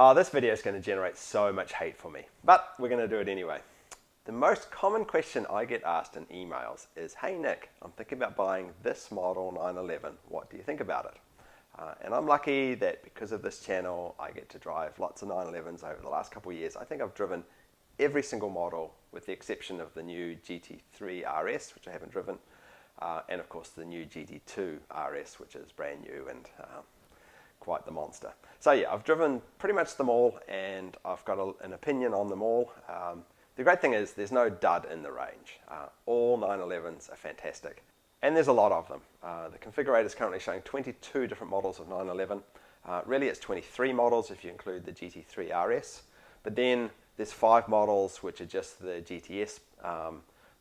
Oh, this video is going to generate so much hate for me, but we're going to do it anyway. The most common question I get asked in emails is, hey Nick, I'm thinking about buying this model 911. What do you think about it? And I'm lucky that because of this channel, I get to drive lots of 911s over the last couple of years. I think I've driven every single model with the exception of the new GT3 RS, which I haven't driven, and of course the new GT2 RS, which is brand new and quite the monster. So yeah, I've driven pretty much them all and I've got an opinion on them all. The great thing is there's no dud in the range. All 911s are fantastic. And there's a lot of them. The configurator is currently showing 22 different models of 911. Really it's 23 models if you include the GT3 RS. But then there's 5 models which are just the GTS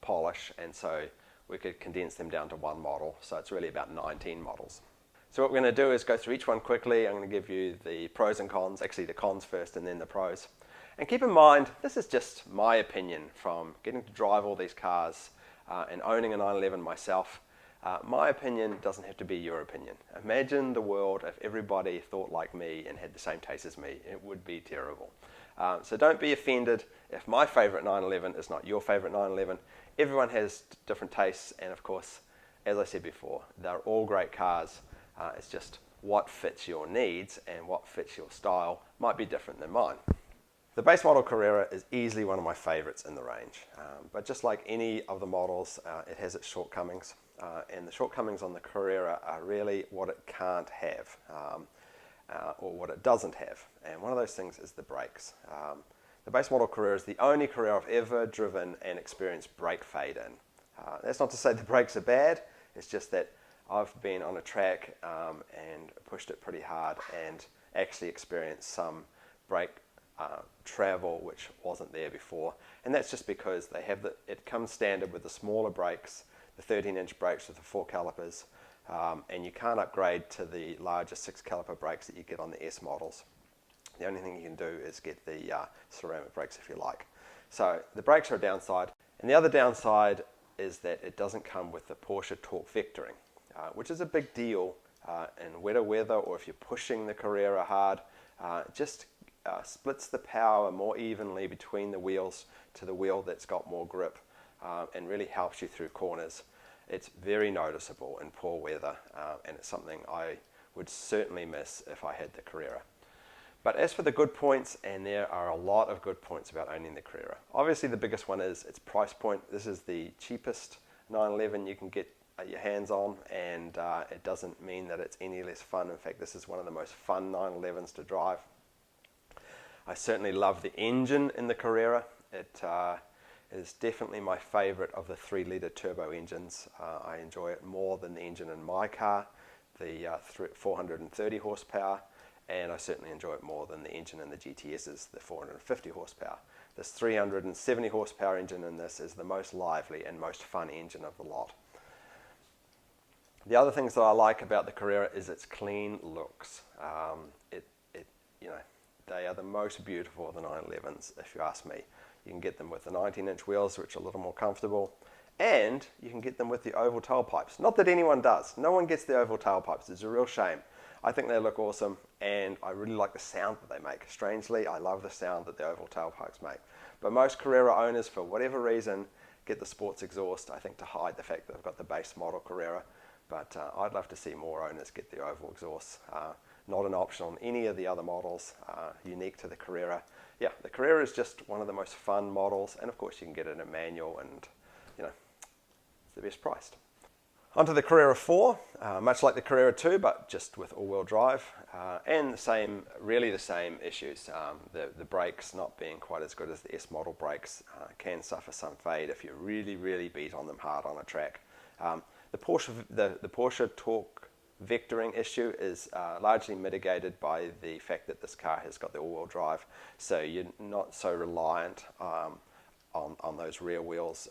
polish, and so we could condense them down to one model. So it's really about 19 models. So what we're going to do is go through each one quickly. I'm going to give you the pros and cons, actually the cons first and then the pros. And keep in mind, this is just my opinion from getting to drive all these cars and owning a 911 myself. My opinion doesn't have to be your opinion. Imagine the world if everybody thought like me and had the same taste as me. It would be terrible. So don't be offended if my favorite 911 is not your favorite 911. Everyone has different tastes, and of course, as I said before, they're all great cars. It's just what fits your needs and what fits your style might be different than mine. The base model Carrera is easily one of my favorites in the range, but just like any of the models, it has its shortcomings, and the shortcomings on the Carrera are really what it can't have, or what it doesn't have, and one of those things is the brakes. The base model Carrera is the only Carrera I've ever driven and experienced brake fade in. That's not to say the brakes are bad, it's just that I've been on a track and pushed it pretty hard and actually experienced some brake travel which wasn't there before, and that's just because they have it comes standard with the smaller brakes, the 13-inch brakes with the 4 calipers, and you can't upgrade to the larger 6 caliper brakes that you get on the S models. The only thing you can do is get the ceramic brakes if you like. So the brakes are a downside, and the other downside is that it doesn't come with the Porsche torque vectoring, which is a big deal in wetter weather, or if you're pushing the Carrera hard. Just splits the power more evenly between the wheels to the wheel that's got more grip, and really helps you through corners. It's very noticeable in poor weather, and it's something I would certainly miss if I had the Carrera. But as for the good points, and there are a lot of good points about owning the Carrera. Obviously the biggest one is its price point. This is the cheapest 911 you can get your hands on, and it doesn't mean that it's any less fun. In fact, this is one of the most fun 911s to drive. I certainly love the engine in the Carrera. It is definitely my favorite of the 3-litre turbo engines. I enjoy it more than the engine in my car, the 430 horsepower, and I certainly enjoy it more than the engine in the GTS's, the 450 horsepower. This 370 horsepower engine in this is the most lively and most fun engine of the lot. The other things that I like about the Carrera is its clean looks. They are the most beautiful of the 911s, if you ask me. You can get them with the 19-inch wheels, which are a little more comfortable, and you can get them with the oval tailpipes. Not that anyone does. No one gets the oval tailpipes. It's a real shame. I think they look awesome, and I really like the sound that they make. Strangely, I love the sound that the oval tailpipes make. But most Carrera owners, for whatever reason, get the sports exhaust, I think to hide the fact that they've got the base model Carrera. But I'd love to see more owners get the oval exhaust. Not an option on any of the other models, unique to the Carrera. Yeah, the Carrera is just one of the most fun models, and of course you can get it in a manual, and it's the best priced. Onto the Carrera 4, much like the Carrera 2, but just with all-wheel drive, and really the same issues. The brakes not being quite as good as the S model brakes can suffer some fade if you really, really beat on them hard on a track. The Porsche torque vectoring issue is largely mitigated by the fact that this car has got the all-wheel drive, so you're not so reliant on those rear wheels.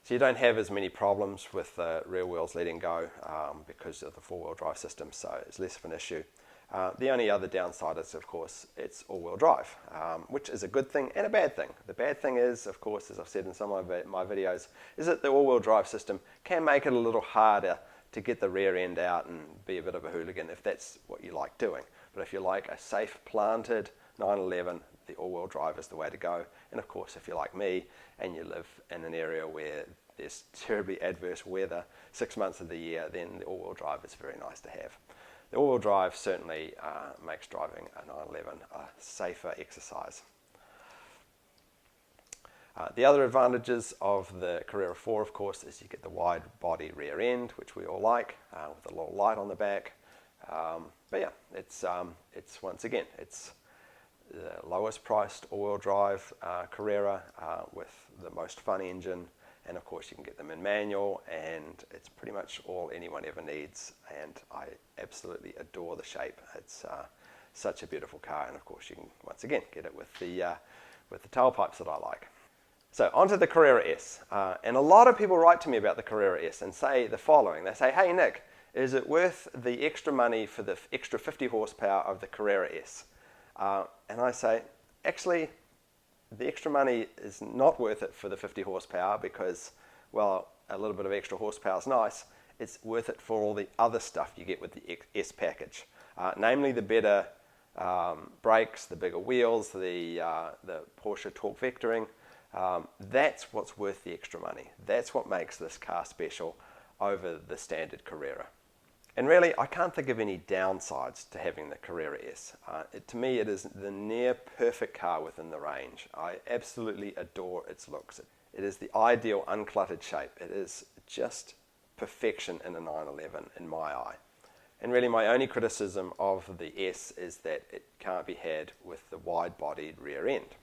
So you don't have as many problems with the rear wheels letting go because of the four-wheel drive system, so it's less of an issue. The only other downside is, of course, it's all-wheel drive, which is a good thing and a bad thing. The bad thing is, of course, as I've said in some of my videos, is that the all-wheel drive system can make it a little harder to get the rear end out and be a bit of a hooligan if that's what you like doing. But if you like a safe planted 911, the all-wheel drive is the way to go. And of course, if you're like me and you live in an area where there's terribly adverse weather 6 months of the year, then the all-wheel drive is very nice to have. The all-wheel drive certainly makes driving a 911 a safer exercise. The other advantages of the Carrera 4, of course, is you get the wide body rear end, which we all like, with a little light on the back. But yeah, it's once again, it's the lowest priced all-wheel drive Carrera with the most fun engine, and of course you can get them in manual, and it's pretty much all anyone ever needs, and I absolutely adore the shape. It's such a beautiful car, and of course you can once again get it with the tailpipes that I like. So onto the Carrera S, and a lot of people write to me about the Carrera S and say the following. They say, hey Nick, is it worth the extra money for the extra 50 horsepower of the Carrera S? And I say, actually, the extra money is not worth it for the 50 horsepower because, well, a little bit of extra horsepower is nice. It's worth it for all the other stuff you get with the S package, namely the better brakes, the bigger wheels, the Porsche torque vectoring. That's what's worth the extra money. That's what makes this car special over the standard Carrera. And really, I can't think of any downsides to having the Carrera S. To me, it is the near perfect car within the range. I absolutely adore its looks. It is the ideal uncluttered shape. It is just perfection in a 911 in my eye. And really, my only criticism of the S is that it can't be had with the wide-bodied rear end.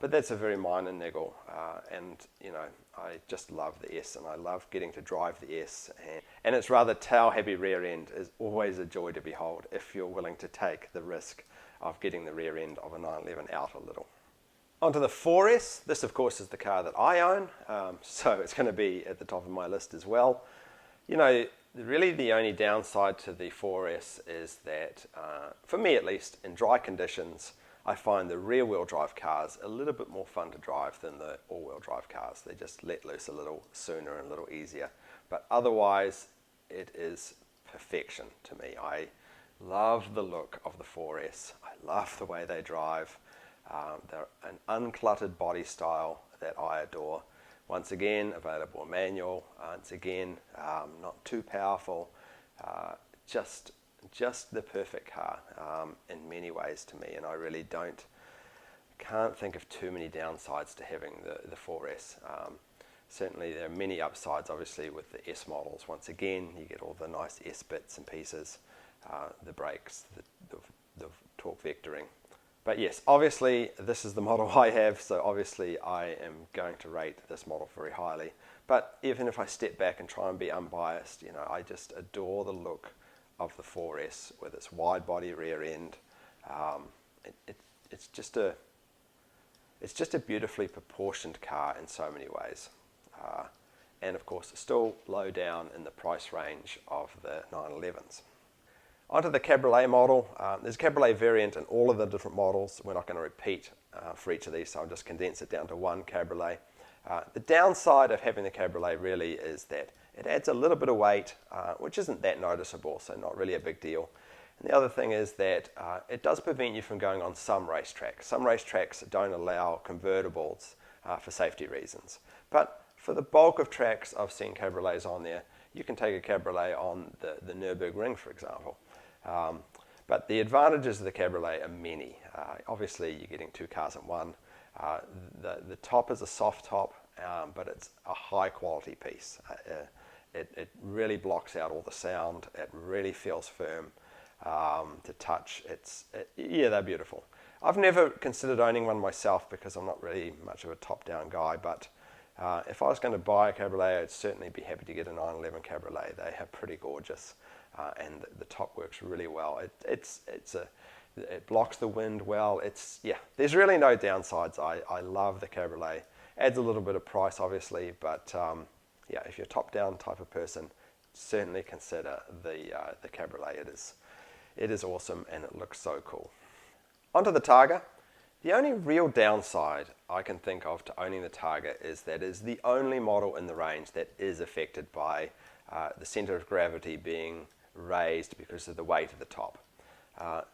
But that's a very minor niggle, and you know, I just love the S, and I love getting to drive the S, and its rather tail-heavy rear end is always a joy to behold if you're willing to take the risk of getting the rear end of a 911 out a little. Onto the 4S. This of course is the car that I own, so it's going to be at the top of my list as well. You know, really the only downside to the 4S is that, for me at least, in dry conditions, I find the rear-wheel drive cars a little bit more fun to drive than the all-wheel drive cars. They just let loose a little sooner and a little easier. But otherwise, it is perfection to me. I love the look of the 4S. I love the way they drive. They're an uncluttered body style that I adore. Once again, available manual. Once again, not too powerful. Just the perfect car in many ways to me, and I really can't think of too many downsides to having the 4S. Certainly there are many upsides obviously with the S models. Once again, you get all the nice S bits and pieces, the brakes, the torque vectoring. But yes, obviously this is the model I have, so obviously I am going to rate this model very highly. But even if I step back and try and be unbiased, you know, I just adore the look of the 4S with its wide body rear end. It's just a beautifully proportioned car in so many ways, and of course still low down in the price range of the 911s. Onto the Cabriolet model. There's a Cabriolet variant in all of the different models. We're not going to repeat for each of these, so I'll just condense it down to one Cabriolet. The downside of having the Cabriolet really is that it adds a little bit of weight, which isn't that noticeable, so not really a big deal. And the other thing is that it does prevent you from going on some racetracks. Some racetracks don't allow convertibles for safety reasons. But for the bulk of tracks I've seen Cabriolets on there, you can take a Cabriolet on the Nürburgring, for example. But the advantages of the Cabriolet are many. Obviously, you're getting two cars in one. The top is a soft top, but it's a high quality piece. It really blocks out all the sound. It really feels firm to touch. Yeah, they're beautiful. I've never considered owning one myself because I'm not really much of a top-down guy, but if I was going to buy a Cabriolet, I'd certainly be happy to get a 911 Cabriolet. They are pretty gorgeous, and the top works really well. It blocks the wind well. There's really no downsides. I love the Cabriolet. Adds a little bit of price, obviously, but if you're a top-down type of person, certainly consider the Cabriolet. It is awesome, and it looks so cool. Onto the Targa. The only real downside I can think of to owning the Targa is that it is the only model in the range that is affected by the center of gravity being raised because of the weight of the top.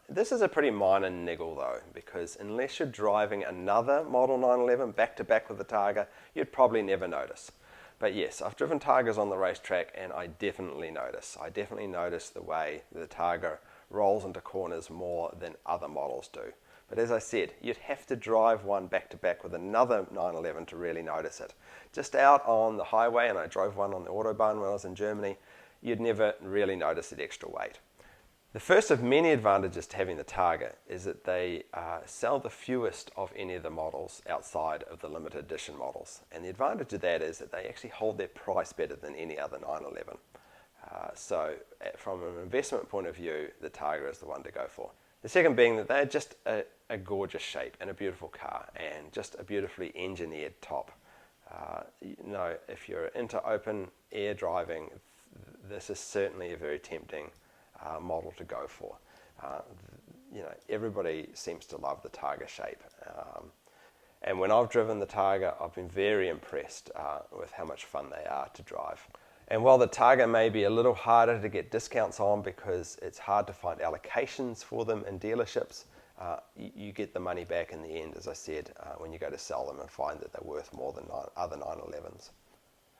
This is a pretty minor niggle though, because unless you're driving another Model 911 back to back with the Targa, you'd probably never notice. But yes, I've driven Targas on the racetrack and I definitely notice. I definitely notice the way the Targa rolls into corners more than other models do. But as I said, you'd have to drive one back to back with another 911 to really notice it. Just out on the highway, and I drove one on the Autobahn when I was in Germany, you'd never really notice the extra weight. The first of many advantages to having the Targa is that they sell the fewest of any of the models outside of the limited edition models. And the advantage of that is that they actually hold their price better than any other 911. So from an investment point of view, the Targa is the one to go for. The second being that they're just a gorgeous shape and a beautiful car and just a beautifully engineered top. If you're into open air driving, this is certainly a very tempting model to go for. Everybody seems to love the Targa shape. And when I've driven the Targa, I've been very impressed with how much fun they are to drive. And while the Targa may be a little harder to get discounts on because it's hard to find allocations for them in dealerships, you get the money back in the end, as I said, when you go to sell them and find that they're worth more than other 911s.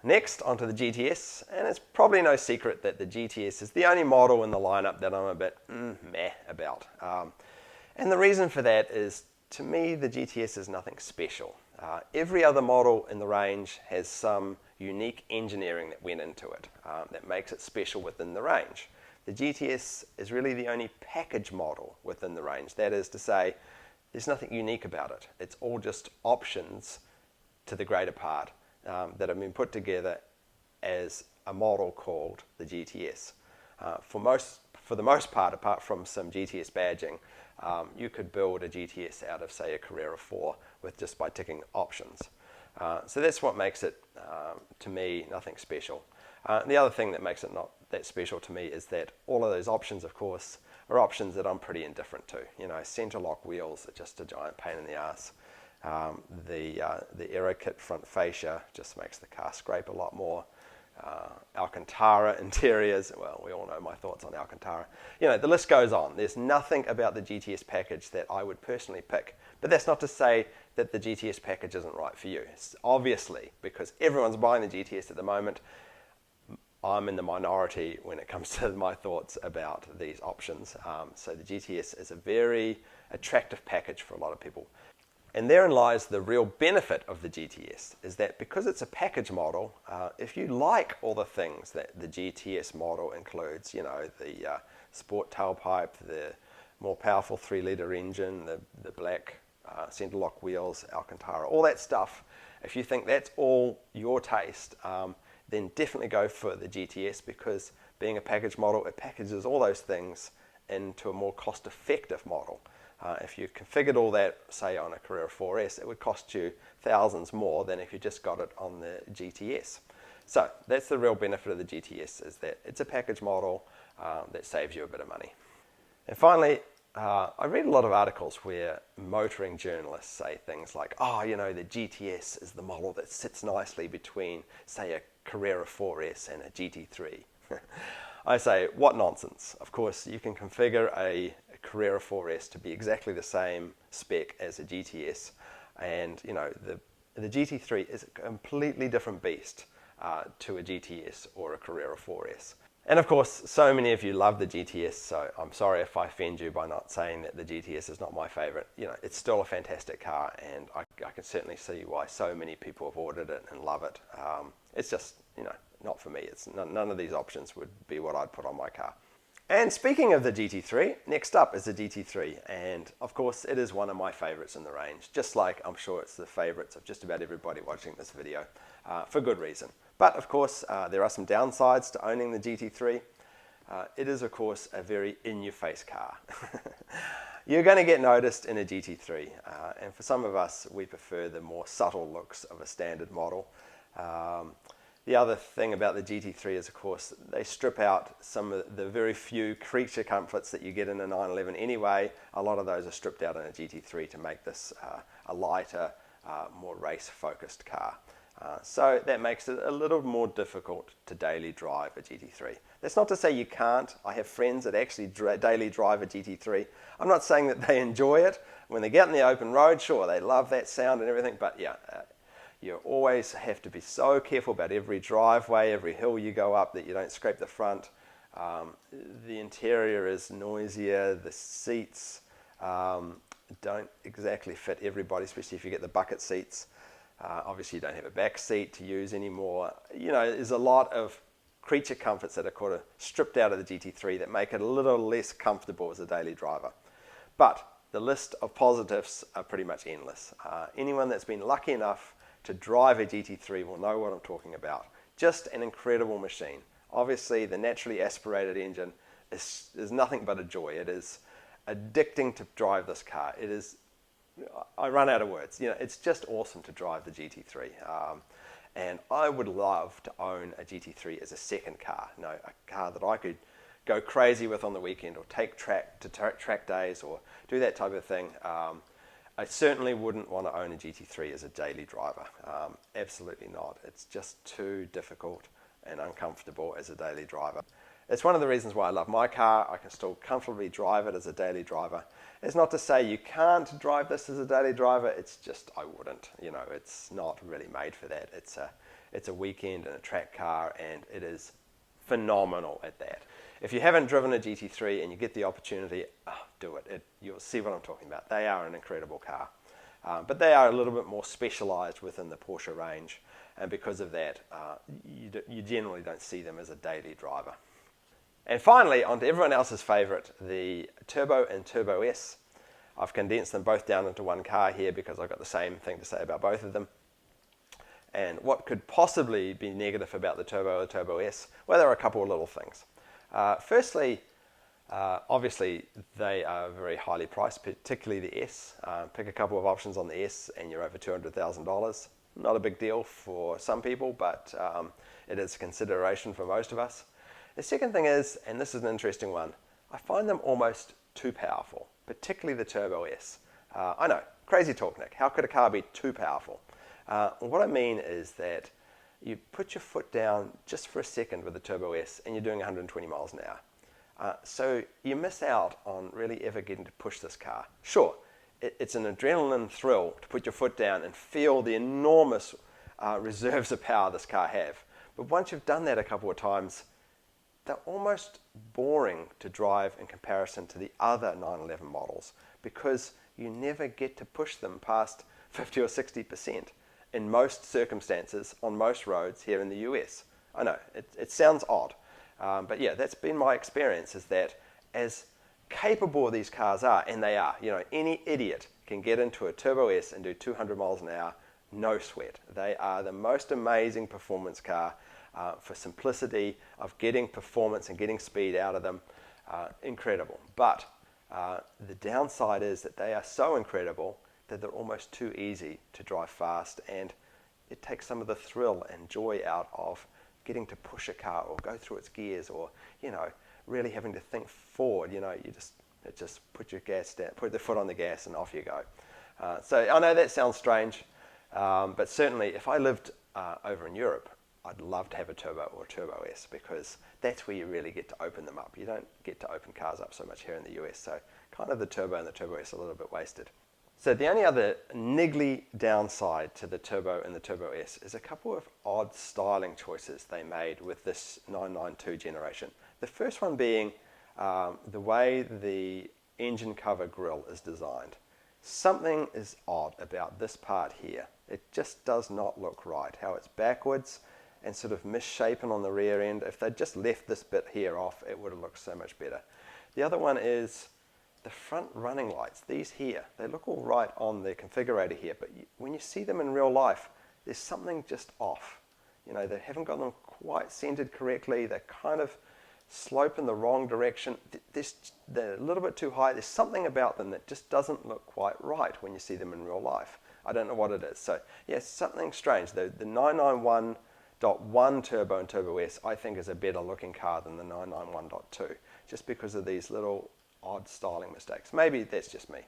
Next, onto the GTS, and it's probably no secret that the GTS is the only model in the lineup that I'm a bit meh about. And the reason for that is, to me, the GTS is nothing special. Every other model in the range has some unique engineering that went into it that makes it special within the range. The GTS is really the only package model within the range. That is to say, there's nothing unique about it. It's all just options to the greater part that have been put together as a model called the GTS. For the most part, apart from some GTS badging, you could build a GTS out of, say, a Carrera 4 just by ticking options. So that's what makes it, to me, nothing special. The other thing that makes it not that special to me is that all of those options, of course, are options that I'm pretty indifferent to. Center lock wheels are just a giant pain in the ass. The Aero Kit front fascia just makes the car scrape a lot more. Alcantara interiors, well, we all know my thoughts on Alcantara. The list goes on. There's nothing about the GTS package that I would personally pick. But that's not to say that the GTS package isn't right for you. It's obviously, because everyone's buying the GTS at the moment, I'm in the minority when it comes to my thoughts about these options. So the GTS is a very attractive package for a lot of people. And therein lies the real benefit of the GTS, is that because it's a package model, if you like all the things that the GTS model includes, the sport tailpipe, the more powerful 3-litre engine, the black center lock wheels, Alcantara, all that stuff, if you think that's all your taste, then definitely go for the GTS, because being a package model, it packages all those things into a more cost-effective model. If you configured all that, say, on a Carrera 4S, it would cost you thousands more than if you just got it on the GTS. So that's the real benefit of the GTS, is that it's a package model that saves you a bit of money. And finally, I read a lot of articles where motoring journalists say things like, the GTS is the model that sits nicely between, say, a Carrera 4S and a GT3. I say, what nonsense. Of course, you can configure a Carrera 4S to be exactly the same spec as a GTS, and the GT3 is a completely different beast to a GTS or a Carrera 4S. And of course, so many of you love the GTS, so I'm sorry if I offend you by not saying that the GTS is not my favorite. It's still a fantastic car, and I can certainly see why so many people have ordered it and love it. It's just, not for me. It's none of these options would be what I'd put on my car. And speaking of the GT3, next up is the GT3, and of course it is one of my favorites in the range, just like I'm sure it's the favorites of just about everybody watching this video, for good reason. But of course, there are some downsides to owning the GT3. It is, of course, a very in-your-face car. You're going to get noticed in a GT3, and for some of us, we prefer the more subtle looks of a standard model. The other thing about the GT3 is, of course, they strip out some of the very few creature comforts that you get in a 911 anyway. A lot of those are stripped out in a GT3 to make this a lighter, more race-focused car. So that makes it a little more difficult to daily drive a GT3. That's not to say you can't. I have friends that actually daily drive a GT3. I'm not saying that they enjoy it. When they get on the open road, sure, they love that sound and everything, but yeah, you always have to be so careful about every driveway, every hill you go up, that you don't scrape the front. The interior is noisier, the seats don't exactly fit everybody, especially if you get the bucket seats. Obviously you don't have a back seat to use anymore. You know, there's a lot of creature comforts that are kind of stripped out of the GT3 that make it a little less comfortable as a daily driver. But the list of positives are pretty much endless. Anyone that's been lucky enough to drive a GT3 will know what I'm talking about. Just an incredible machine. Obviously the naturally aspirated engine is nothing but a joy. It is addicting to drive this car. It is, I run out of words. You know, it's just awesome to drive the GT3. And I would love to own a GT3 as a second car. You know, a car that I could go crazy with on the weekend, or take track days, or do that type of thing. I certainly wouldn't want to own a GT3 as a daily driver. Absolutely not. It's just too difficult and uncomfortable as a daily driver. It's one of the reasons why I love my car. I can still comfortably drive it as a daily driver. It's not to say you can't drive this as a daily driver. It's just I wouldn't. You know, it's not really made for that. It's a weekend and a track car, and it is phenomenal at that. If you haven't driven a GT3 and you get the opportunity, do it. You'll see what I'm talking about. They are an incredible car. But they are a little bit more specialized within the Porsche range. And because of that, you generally don't see them as a daily driver. And finally, on to everyone else's favorite, the Turbo and Turbo S. I've condensed them both down into one car here because I've got the same thing to say about both of them. And what could possibly be negative about the Turbo or the Turbo S? Well, there are a couple of little things. Firstly, obviously they are very highly priced, particularly the S. Pick a couple of options on the S and you're over $200,000. Not a big deal for some people, but it is a consideration for most of us. The second thing is, and this is an interesting one, I find them almost too powerful, particularly the Turbo S. I know, crazy talk, Nick. How could a car be too powerful? What I mean is that you put your foot down just for a second with the Turbo S and you're doing 120 miles an hour. So you miss out on really ever getting to push this car. Sure, it's an adrenaline thrill to put your foot down and feel the enormous reserves of power this car have. But once you've done that a couple of times, they're almost boring to drive in comparison to the other 911 models because you never get to push them past 50 or 60% in most circumstances on most roads here in the US. I know, it sounds odd, but yeah, that's been my experience, is that as capable these cars are, and they are, you know, any idiot can get into a Turbo S and do 200 miles an hour, no sweat. They are the most amazing performance car for simplicity of getting performance and getting speed out of them. Incredible. But the downside is that they are so incredible that they're almost too easy to drive fast, and it takes some of the thrill and joy out of getting to push a car or go through its gears, or, you know, really having to think forward. You know, you just put your gas down, put the foot on the gas, and off you go. So I know that sounds strange, but certainly if I lived over in Europe, I'd love to have a Turbo or Turbo S, because that's where you really get to open them up. You don't get to open cars up so much here in the US, so kind of the Turbo and the Turbo S are a little bit wasted. So the only other niggly downside to the Turbo and the Turbo S is a couple of odd styling choices they made with this 992 generation. The first one being the way the engine cover grille is designed. Something is odd about this part here. It just does not look right. How it's backwards and sort of misshapen on the rear end. If they'd just left this bit here off, it would have looked so much better. The other one is the front running lights. These here, they look all right on the configurator here, but when you see them in real life, there's something just off. You know, they haven't got them quite centered correctly. They're kind of slope in the wrong direction. They're a little bit too high. There's something about them that just doesn't look quite right when you see them in real life. I don't know what it is. So yes, something strange. The 991.1 Turbo and Turbo S, I think, is a better looking car than the 991.2, just because of these little odd styling mistakes. Maybe that's just me.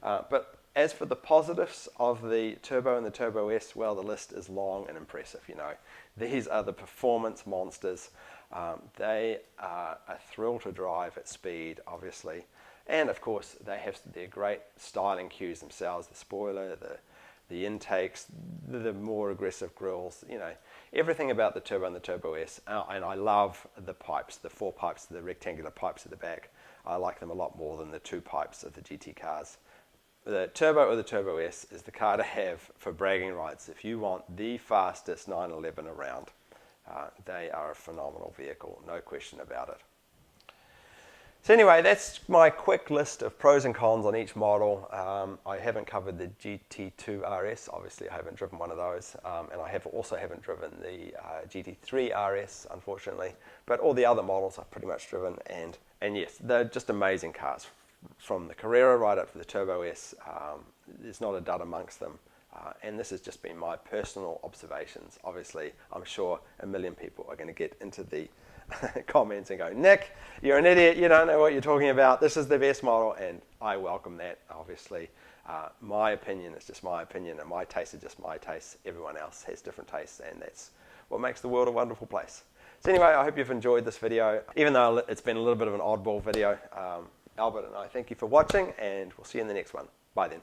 But As for the positives of the Turbo and the Turbo S, well, the list is long and impressive. You know, these are the performance monsters. They are a thrill to drive at speed, obviously, and of course they have their great styling cues themselves. The spoiler, the intakes, the more aggressive grills. You know, everything about the Turbo and the Turbo S. And I love the pipes, the 4 pipes, the rectangular pipes at the back. I like them a lot more than the 2 pipes of the GT cars. The Turbo or the Turbo S is the car to have for bragging rights. If you want the fastest 911 around, they are a phenomenal vehicle, no question about it. So anyway, that's my quick list of pros and cons on each model. I haven't covered the GT2 RS, obviously I haven't driven one of those, and I also haven't driven the GT3 RS, unfortunately, but all the other models I've pretty much driven, and yes, they're just amazing cars. From the Carrera right up to the Turbo S, there's not a dud amongst them. And this has just been my personal observations. Obviously, I'm sure a million people are going to get into the comments and go, Nick, you're an idiot, you don't know what you're talking about, this is the best model, and I welcome that, obviously. My opinion is just my opinion, and my tastes are just my tastes. Everyone else has different tastes, and that's what makes the world a wonderful place. So anyway, I hope you've enjoyed this video, even though it's been a little bit of an oddball video. Albert and I thank you for watching, and we'll see you in the next one. Bye then.